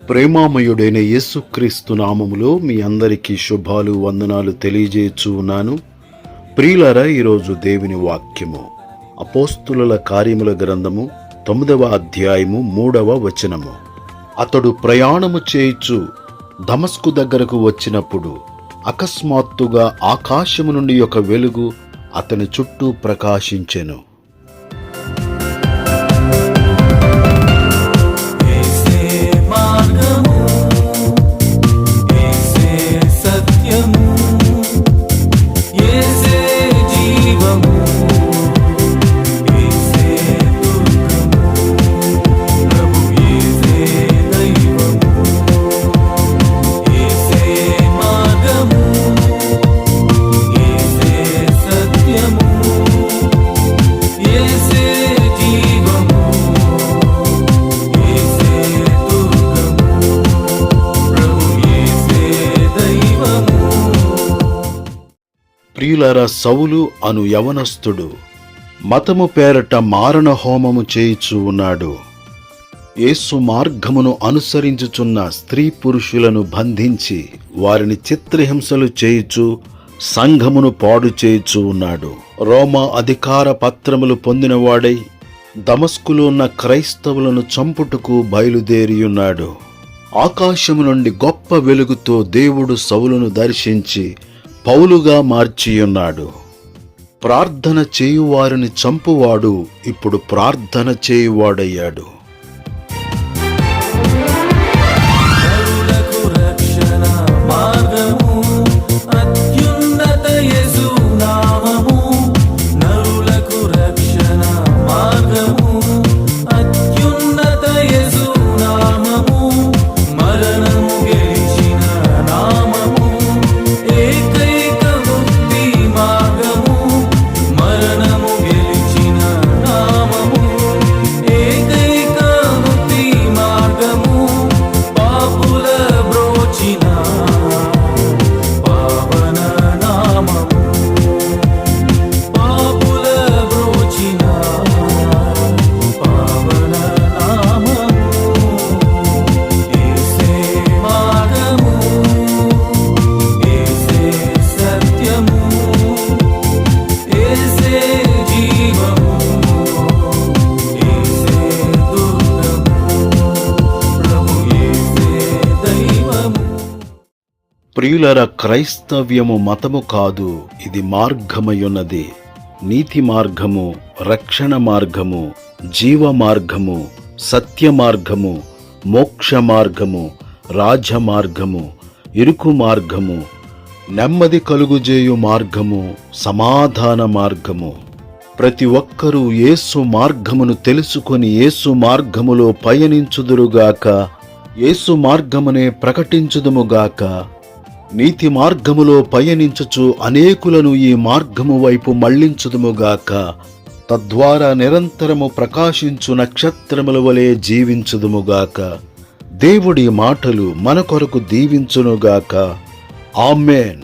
ప్రేమామయుడైన యేసుక్రీస్తు నామములో మీ అందరికీ శుభాలు వందనాలు తెలియజేయచ్చు ఉన్నాను. ప్రియులారా, ఈరోజు దేవుని వాక్యము అపోస్తులుల కార్యముల గ్రంథము 9వ అధ్యాయము 3వ వచనము. అతడు ప్రయాణము చేయుచు దమస్కు దగ్గరకు వచ్చినప్పుడు అకస్మాత్తుగా ఆకాశము నుండి ఒక వెలుగు అతని చుట్టూ ప్రకాశించెను. ప్రియులారా, సౌలు అను యవనస్తుడు మతము పేరట మారణ హోమము చేయుచు ఉన్నాడు. యేసు మార్గమును అనుసరించుచున్న స్త్రీ పురుషులను బంధించి వారిని చిత్రహింసలు చేయుచు సంఘమును పాడు చేయుచు ఉన్నాడు. రోమా అధికార పత్రములు పొందినవాడై దమస్కులో ఉన్న క్రైస్తవులను చంపుటకు బయలుదేరియున్నాడు. ఆకాశము నుండి గొప్ప వెలుగుతో దేవుడు సౌలును దర్శించి పౌలుగా మార్చియున్నాడు. ప్రార్థన చేయువారిని చంపువాడు ఇప్పుడు ప్రార్థన చేయువాడయ్యాడు. ప్రియులర, క్రైస్తవ్యము మతము కాదు, ఇది మార్గమయున్నది. నీతి మార్గము, రక్షణ మార్గము, జీవ మార్గము, సత్య మార్గము, మోక్ష మార్గము, రాజమార్గము, ఇరుకు మార్గము, నెమ్మది కలుగుజేయు మార్గము, సమాధాన మార్గము. ప్రతి ఒక్కరూ యేసు మార్గమును తెలుసుకొని యేసు మార్గములో పయనించుదురుగాక, యేసు మార్గమునే ప్రకటించుదుముగాక. నీతి మార్గములో పయనించుచు అనేకులను ఈ మార్గము వైపు మళ్లించుదుముగాక. తద్వారా నిరంతరము ప్రకాశించు నక్షత్రముల వలె జీవించుదుముగాక. దేవుడి మాటలు మన కొరకు దీవించునుగాక. ఆమేన్.